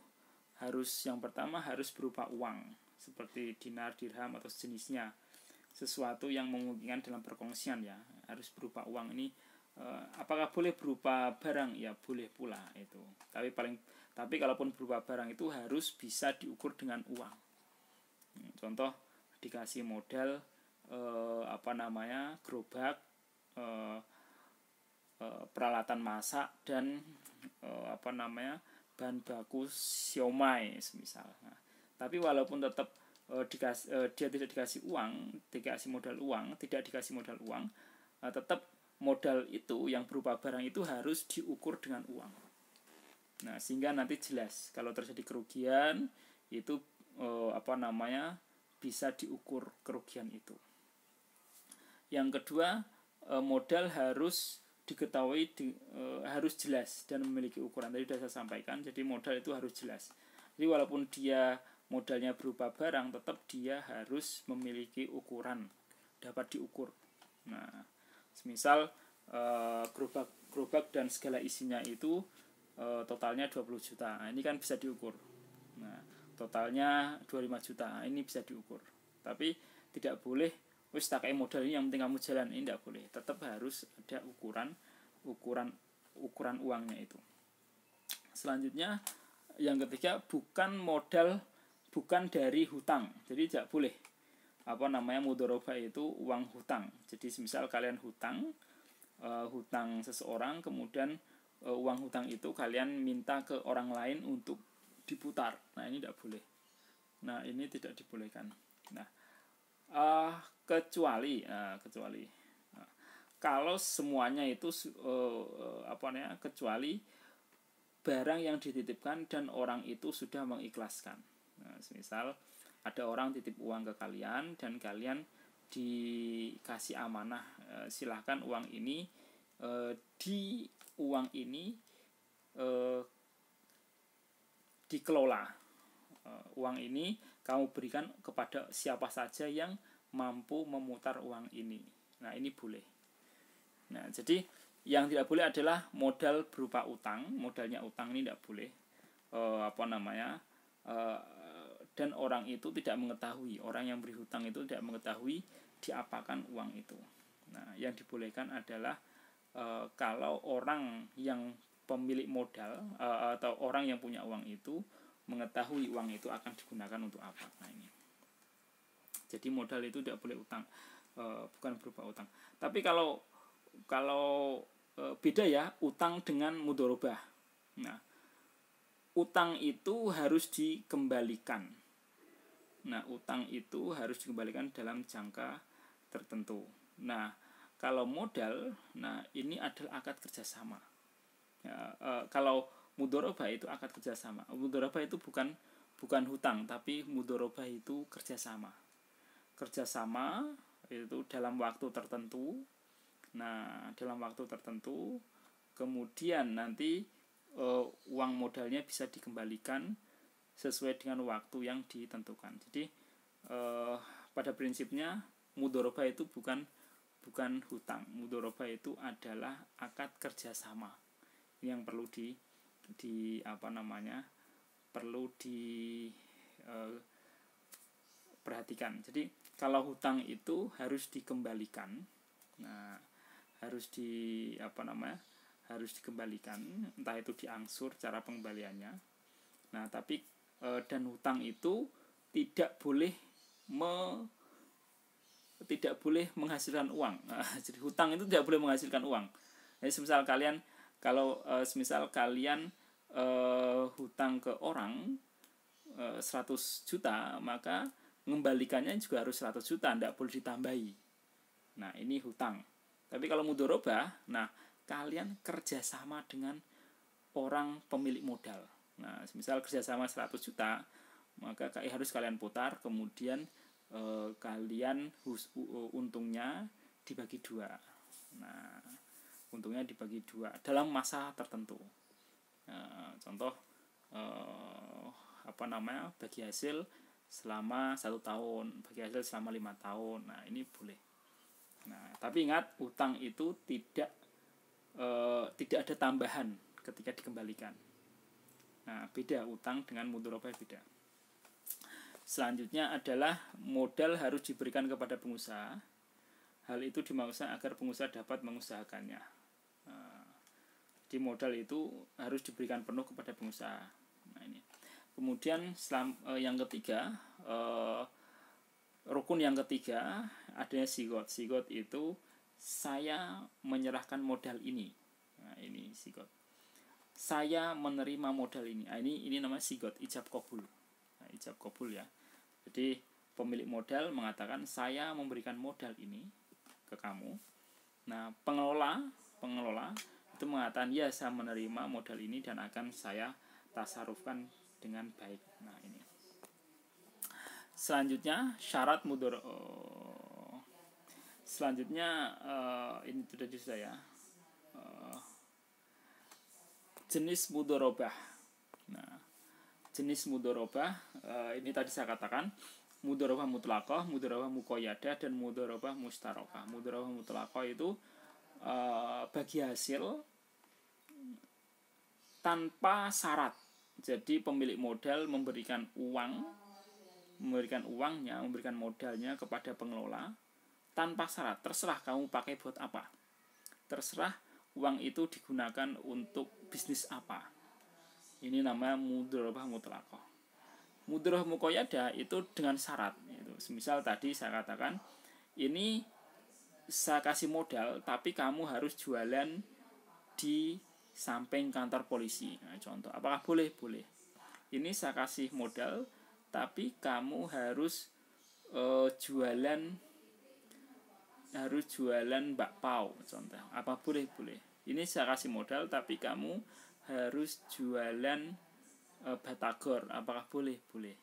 yang pertama harus berupa uang seperti dinar, dirham atau sejenisnya, sesuatu yang memungkinkan dalam perkongsian ya, harus berupa uang. Ini apakah boleh berupa barang? Ya boleh pula itu. Tapi kalaupun berupa barang itu harus bisa diukur dengan uang. Contoh dikasih modal gerobak, peralatan masak dan bahan baku siomay semisal. Nah, tapi walaupun tetap dia tidak dikasih modal uang, tetap modal itu yang berupa barang itu harus diukur dengan uang. Nah, sehingga nanti jelas kalau terjadi kerugian itu bisa diukur kerugian itu. Yang kedua, modal harus diketahui, harus jelas dan memiliki ukuran. Tadi sudah saya sampaikan, jadi modal itu harus jelas. Jadi walaupun dia modalnya berupa barang, tetap dia harus memiliki ukuran, dapat diukur. Nah, semisal gerobak dan segala isinya itu totalnya 20 juta. Nah, ini kan bisa diukur. Nah, totalnya 25 juta. Nah, ini bisa diukur. Tapi tidak boleh wis tak kayak modal ini yang penting kamu jalan, ini tidak boleh. Tetap harus ada ukuran uangnya itu. Selanjutnya yang ketiga, bukan dari hutang. Jadi tidak boleh mudharabah itu uang hutang. Jadi semisal kalian hutang seseorang, kemudian uang hutang itu kalian minta ke orang lain untuk diputar. Nah, ini tidak boleh. Nah, ini tidak dibolehkan. Nah, kecuali kalau semuanya itu kecuali barang yang dititipkan dan orang itu sudah mengikhlaskan. Nah, misal ada orang titip uang ke kalian dan kalian dikasih amanah, silahkan uang ini dikelola. Uang ini kamu berikan kepada siapa saja yang mampu memutar uang ini. Nah, ini boleh. Nah, jadi yang tidak boleh adalah modal berupa utang. Modalnya utang ini tidak boleh. Dan orang itu tidak mengetahui, orang yang beri hutang itu tidak mengetahui diapakan uang itu. Nah, yang dibolehkan adalah kalau orang yang pemilik modal atau orang yang punya uang itu mengetahui uang itu akan digunakan untuk apa. Nah, ini. Jadi modal itu tidak boleh utang, bukan berupa utang. Tapi kalau beda ya utang dengan mudharabah. Nah, utang itu harus dikembalikan. Nah, utang itu harus dikembalikan dalam jangka tertentu. Nah, kalau modal, nah ini adalah akad kerjasama. Ya, kalau mudharabah itu akad kerjasama. Mudharabah itu bukan hutang, tapi mudharabah itu kerjasama. Kerjasama itu dalam waktu tertentu. Nah, dalam waktu tertentu, kemudian nanti uang modalnya bisa dikembalikan sesuai dengan waktu yang ditentukan. Jadi pada prinsipnya mudharabah itu bukan hutang. Mudharabah itu adalah akad kerjasama yang perlu perhatikan. Jadi kalau hutang itu harus dikembalikan. Nah, harus dikembalikan, entah itu diangsur cara pengembaliannya. Nah, tapi dan hutang itu tidak boleh menghasilkan uang. Nah, jadi hutang itu tidak boleh menghasilkan uang. Jadi semisal kalian hutang ke orang 100 juta, maka mengembalikannya juga harus 100 juta, tidak boleh ditambahi. Nah, ini hutang. Tapi kalau mudharabah, nah kalian kerjasama dengan orang pemilik modal. Nah, misal kerjasama 100 juta, maka harus kalian putar, kemudian kalian untungnya dibagi 2. Nah, untungnya dibagi 2 dalam masa tertentu. Contoh bagi hasil selama 1 tahun, bagi hasil selama 5 tahun. Nah, ini boleh. Nah, tapi ingat, utang itu tidak tidak ada tambahan ketika dikembalikan. Nah, beda utang dengan mudharabah beda. Selanjutnya adalah modal harus diberikan kepada pengusaha. Hal itu dimaksudkan agar pengusaha dapat mengusahakannya. Di modal itu harus diberikan penuh kepada pengusaha. Nah, ini. Kemudian yang ketiga, rukun yang ketiga adanya sigot. Sigot itu saya menyerahkan modal ini. Nah, ini sigot. Saya menerima modal ini. Nah, ini namanya sigot, ijab qabul. Nah, ijab qabul ya. Jadi pemilik modal mengatakan saya memberikan modal ini ke kamu. Nah, pengelola itu mengatakan ya saya menerima modal ini dan akan saya tasarufkan dengan baik. Nah, ini. Selanjutnya syarat selanjutnya ini sudah saya jenis mudharabah. Nah, jenis mudharabah ini tadi saya katakan mudharabah mutlaqah, mudharabah muqayyadah, dan mudharabah mustarakah. Mudharabah mutlaqah itu bagi hasil tanpa syarat. Jadi pemilik modal memberikan uangnya, memberikan modalnya kepada pengelola tanpa syarat. Terserah kamu pakai buat apa. Terserah uang itu digunakan untuk bisnis apa. Ini namanya mudharabah mutlaqah. Mudharabah muqayyadah itu dengan syarat. Misal tadi saya katakan, ini saya kasih modal, tapi kamu harus jualan di samping kantor polisi. Nah, contoh, apakah boleh? Boleh. Ini saya kasih modal, tapi kamu harus jualan bakpao. Contoh, apa boleh? Boleh. Ini saya kasih modal, tapi kamu harus jualan batagor. Apakah boleh? Boleh.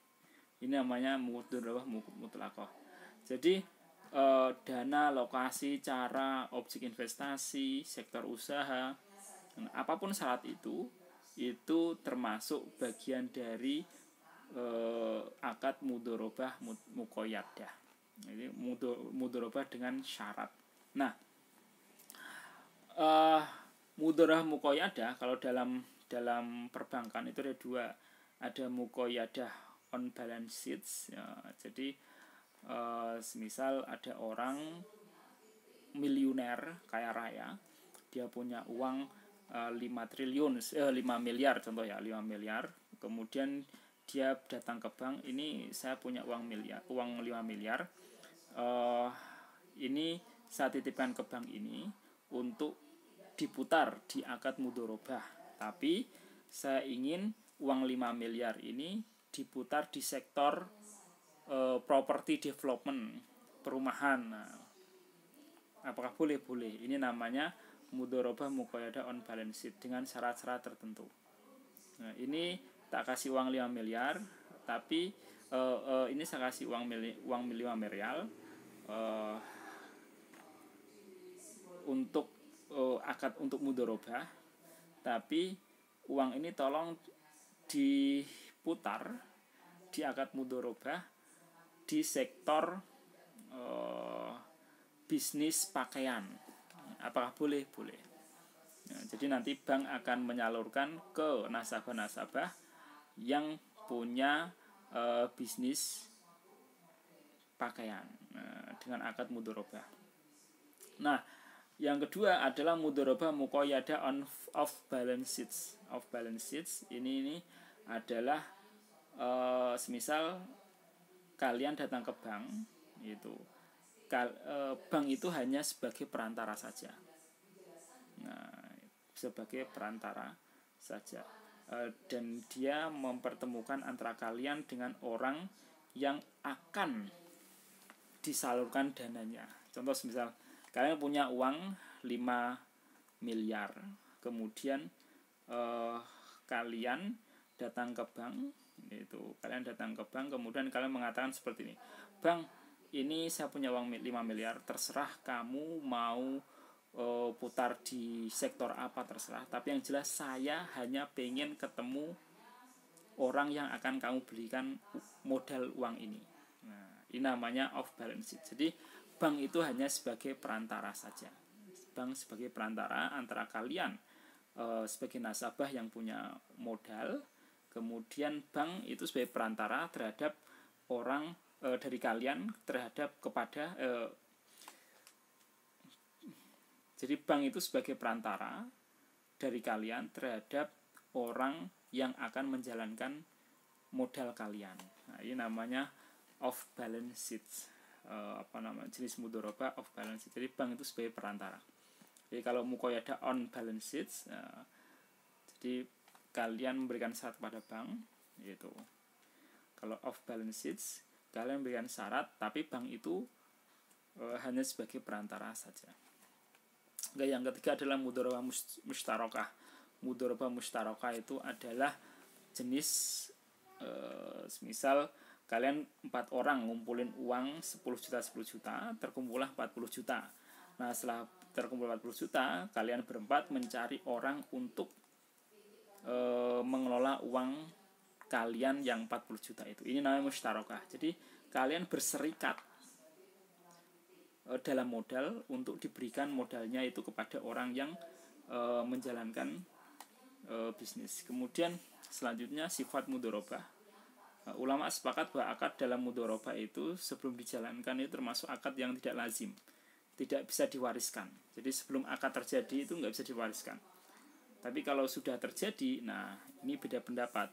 Ini namanya mudharabah mutlaqah. Jadi dana, lokasi, cara, objek investasi, sektor usaha, apapun syarat itu termasuk bagian dari akad mudharabah muqayyadah. Jadi mudharabah dengan syarat. Nah, mudharabah muqayyadah kalau dalam perbankan itu ada dua. Ada muqayyadah on balance sheets ya, jadi semisal ada orang miliuner kaya raya, dia punya uang 5 miliar contoh ya, 5 miliar. Kemudian dia datang ke bank, ini saya punya uang 5 miliar. Ini saya titipkan ke bank ini untuk diputar di akad mudharabah. Tapi saya ingin uang 5 miliar ini diputar di sektor property development, perumahan. Nah, apakah boleh? Boleh. Ini namanya mudharabah muqayyadah on balance sheet dengan syarat-syarat tertentu. Nah, ini tak kasih uang 5 miliar, tapi ini saya kasih uang 5 miliar untuk akad untuk mudharabah, tapi uang ini tolong diputar di akad mudharabah di sektor bisnis pakaian. Apakah boleh? Boleh. Nah, jadi nanti bank akan menyalurkan ke nasabah-nasabah yang punya bisnis pakaian dengan akad mudharabah. Nah, yang kedua adalah mudharabah muqayyadah on off balance sheets. Off balance sheets ini adalah semisal kalian datang ke bank itu. Bank itu hanya sebagai perantara saja. Nah, sebagai perantara saja. Dan dia mempertemukan antara kalian dengan orang yang akan disalurkan dananya. Contoh misal kalian punya uang 5 miliar, kemudian kalian datang ke bank, kemudian kalian mengatakan seperti ini, "Bang, ini saya punya uang 5 miliar, terserah kamu mau putar di sektor apa, terserah, tapi yang jelas saya hanya pengen ketemu orang yang akan kamu belikan modal uang ini." Nah, ini namanya off balance sheet. Jadi bank itu hanya sebagai perantara saja. bank sebagai perantara antara kalian sebagai nasabah yang punya modal, kemudian bank itu sebagai perantara terhadap orang dari kalian terhadap kepada jadi bank itu sebagai perantara dari kalian terhadap orang yang akan menjalankan modal kalian. Nah, ini namanya off balance sheet. Jenis mudharabah off balance sheet. Jadi bank itu sebagai perantara. Jadi kalau muqayyadah on balance sheet, jadi kalian memberikan syarat kepada bank, yaitu kalau off balance sheet kalian memberikan syarat, tapi bank itu hanya sebagai perantara saja. Yang ketiga adalah mudharabah mushtarakah. Mudharabah mushtarakah itu adalah jenis misal kalian 4 orang ngumpulin uang 10 juta, terkumpullah 40 juta. Nah, setelah terkumpul 40 juta, kalian berempat mencari orang untuk mengelola uang kalian yang 40 juta itu. Ini namanya mushtarakah. Jadi kalian berserikat dalam modal untuk diberikan modalnya itu kepada orang yang menjalankan bisnis. Kemudian selanjutnya sifat mudharabah. Ulama sepakat bahwa akad dalam mudharabah itu sebelum dijalankan itu termasuk akad yang tidak lazim, tidak bisa diwariskan. Jadi sebelum akad terjadi itu nggak bisa diwariskan. Tapi kalau sudah terjadi, nah ini beda pendapat.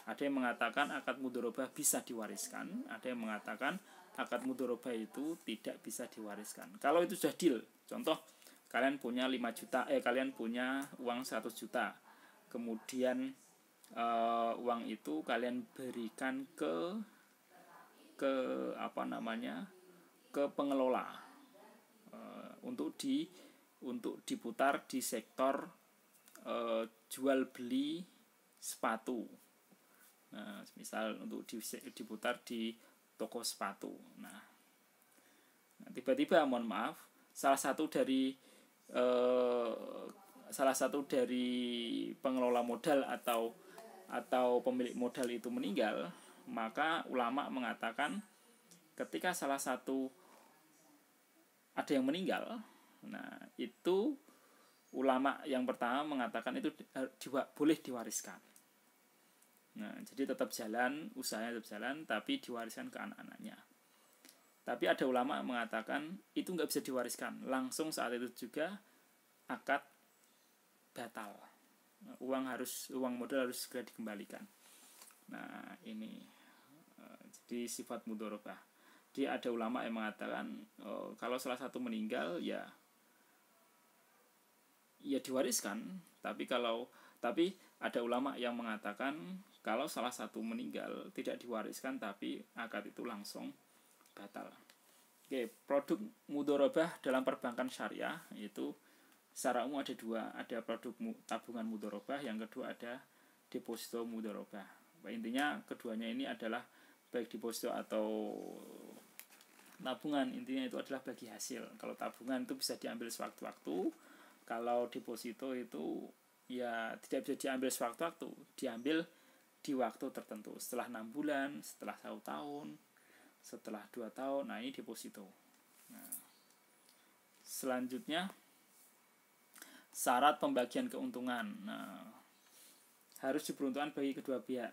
Ada yang mengatakan akad mudharabah bisa diwariskan, ada yang mengatakan akad mudharabah itu tidak bisa diwariskan. Kalau itu sudah deal, contoh kalian punya 5 juta, kalian punya uang 100 juta. Kemudian uang itu kalian berikan ke pengelola untuk diputar di sektor jual beli sepatu. Nah, misal untuk diputar di toko sepatu. Nah, tiba-tiba mohon maaf, salah satu dari pengelola modal atau pemilik modal itu meninggal, maka ulama mengatakan ketika salah satu ada yang meninggal, nah itu ulama yang pertama mengatakan itu boleh diwariskan. Nah, jadi tetap jalan, usahanya tetap jalan, tapi diwariskan ke anak-anaknya. Tapi ada ulama mengatakan itu nggak bisa diwariskan, langsung saat itu juga akad batal. Uang modal harus segera dikembalikan. Nah, ini jadi sifat mudharabah. Jadi ada ulama yang mengatakan kalau salah satu meninggal ya diwariskan, tapi ada ulama yang mengatakan kalau salah satu meninggal tidak diwariskan tapi akad itu langsung batal. Oke, produk mudharabah dalam perbankan syariah itu secara umum ada 2, ada produk tabungan mudharabah, yang kedua ada deposito mudharabah. Intinya keduanya ini adalah baik deposito atau tabungan, intinya itu adalah bagi hasil. Kalau tabungan itu bisa diambil sewaktu-waktu, kalau deposito itu ya tidak bisa diambil sewaktu-waktu, diambil di waktu tertentu, setelah 6 bulan, setelah 1 tahun, setelah 2 tahun. Nah, ini deposito. Nah, selanjutnya syarat pembagian keuntungan. Nah, harus diperuntukkan bagi kedua pihak.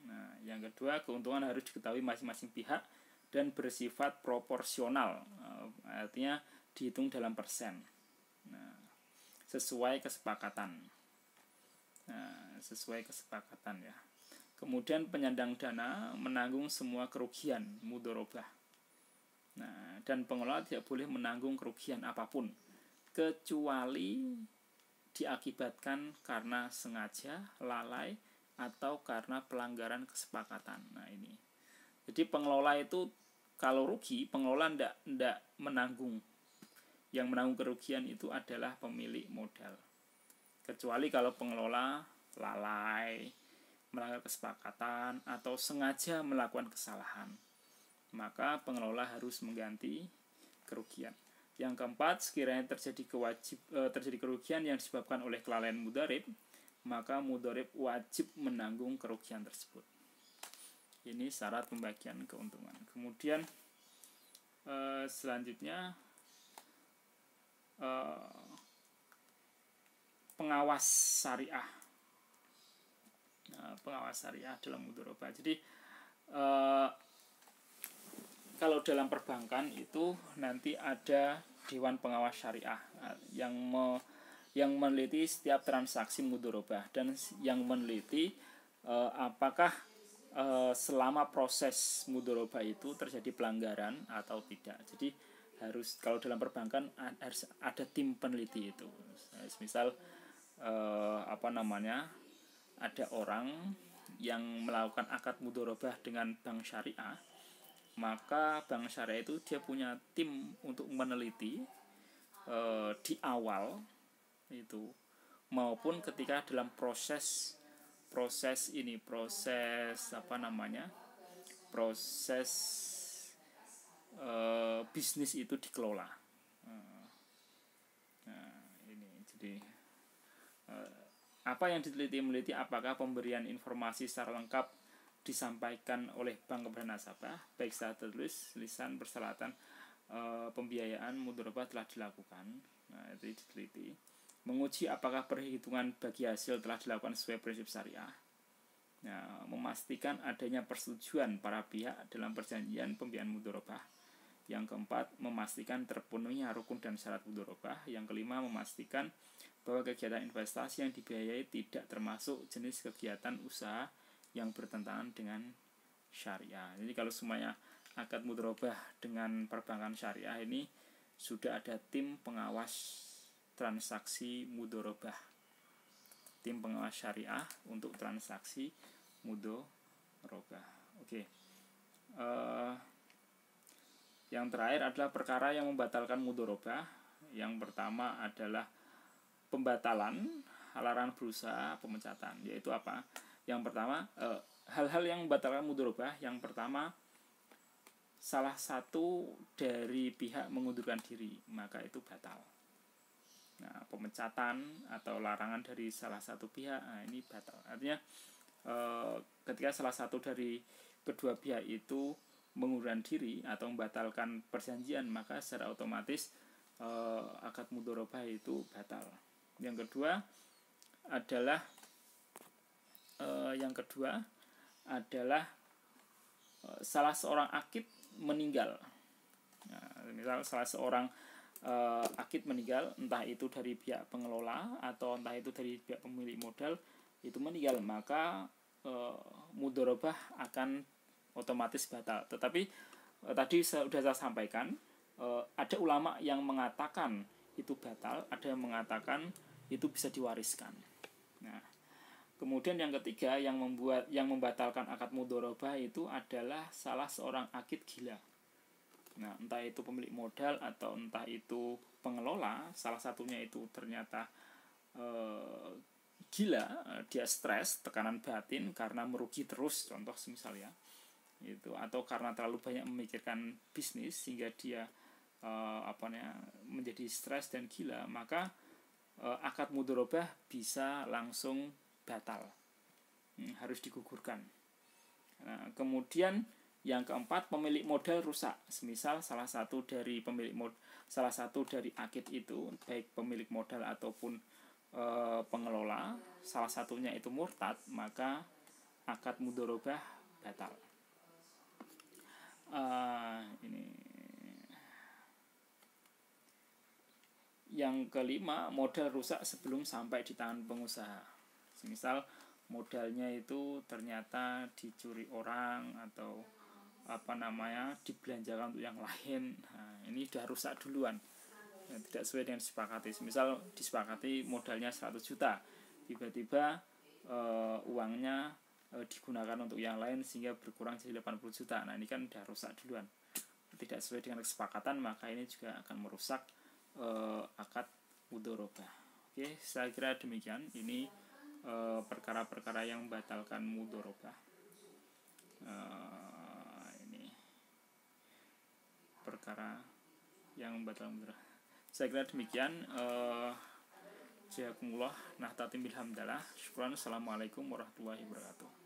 Nah, yang kedua, keuntungan harus diketahui masing-masing pihak dan bersifat proporsional. Artinya dihitung dalam persen. Nah, sesuai kesepakatan. Ya. Kemudian penyandang dana menanggung semua kerugian mudharabah. Nah, dan pengelola tidak boleh menanggung kerugian apapun kecuali diakibatkan karena sengaja, lalai, atau karena pelanggaran kesepakatan. Nah, ini. Jadi pengelola itu kalau rugi, pengelola tidak menanggung. Yang menanggung kerugian itu adalah pemilik modal. Kecuali kalau pengelola lalai, melanggar kesepakatan, atau sengaja melakukan kesalahan, maka pengelola harus mengganti kerugian. Yang keempat, sekiranya terjadi kerugian yang disebabkan oleh kelalaian mudharib, maka mudharib wajib menanggung kerugian tersebut. Ini syarat pembagian keuntungan. Kemudian selanjutnya pengawas syariah. Pengawas syariah dalam mudharabah. Jadi kalau dalam perbankan itu nanti ada dewan pengawas syariah yang meneliti setiap transaksi mudharabah dan yang meneliti apakah selama proses mudharabah itu terjadi pelanggaran atau tidak. Jadi harus, kalau dalam perbankan harus ada tim peneliti itu. Misal ada orang yang melakukan akad mudharabah dengan bank syariah, maka bank syariah itu dia punya tim untuk meneliti di awal itu maupun ketika dalam proses bisnis itu dikelola. Jadi apa yang meneliti apakah pemberian informasi secara lengkap disampaikan oleh bank kepada nasabah, baik secara tertulis, lisan, persyaratan pembiayaan mudharabah telah dilakukan. Nah, itu diteliti. Menguji apakah perhitungan bagi hasil telah dilakukan sesuai prinsip syariah. Nah, memastikan adanya persetujuan para pihak dalam perjanjian pembiayaan mudharabah. Yang keempat, memastikan terpenuhinya rukun dan syarat mudharabah. Yang kelima, memastikan bahwa kegiatan investasi yang dibiayai tidak termasuk jenis kegiatan usaha yang bertentangan dengan syariah. Jadi kalau semuanya akad mudharabah dengan perbankan syariah ini sudah ada tim pengawas transaksi mudharabah, tim pengawas syariah untuk transaksi mudharabah. Oke. Yang terakhir adalah perkara yang membatalkan mudharabah. Yang pertama adalah pembatalan, larangan berusaha, pemecatan. Yaitu apa? Yang pertama, hal-hal yang membatalkan mudharabah. Yang pertama, salah satu dari pihak mengundurkan diri, maka itu batal. Nah, pemecatan atau larangan dari salah satu pihak, nah ini batal. Artinya ketika salah satu dari kedua pihak itu mengundurkan diri atau membatalkan perjanjian, maka secara otomatis akad mudharabah itu batal. Yang kedua adalah salah seorang akid meninggal. Nah, misal salah seorang akid meninggal, entah itu dari pihak pengelola atau entah itu dari pihak pemilik modal, itu meninggal, maka mudharabah akan otomatis batal. Tetapi tadi sudah saya sampaikan, ada ulama yang mengatakan itu batal, ada yang mengatakan itu bisa diwariskan. Nah, kemudian yang ketiga yang membatalkan akad mudharabah itu adalah salah seorang akid gila. Nah, entah itu pemilik modal atau entah itu pengelola, salah satunya itu ternyata gila, dia stres, tekanan batin karena merugi terus, contoh semisal ya, itu, atau karena terlalu banyak memikirkan bisnis sehingga dia menjadi stres dan gila, maka akad mudharabah bisa langsung batal, harus digugurkan. Nah, kemudian yang keempat, pemilik modal rusak. Semisal salah satu dari akid itu, baik pemilik modal ataupun pengelola, salah satunya itu murtad, maka akad mudharabah batal. Yang kelima, modal rusak sebelum sampai di tangan pengusaha. Misal modalnya itu ternyata dicuri orang atau dibelanjakan untuk yang lain. Nah, ini sudah rusak duluan. Tidak sesuai dengan disepakati. Misal disepakati modalnya 100 juta, tiba-tiba uangnya digunakan untuk yang lain sehingga berkurang jadi 80 juta. Nah, ini kan sudah rusak duluan. Tidak sesuai dengan kesepakatan, maka ini juga akan merusak akad mudharabah. Oke, saya kira demikian. Ini perkara-perkara yang membatalkan mudharabah. Ini perkara yang membatalkan mudharabah. Saya kira demikian. Jazakumullah, nahtatim bil hamdalah. Syukran. Assalamualaikum warahmatullahi wabarakatuh.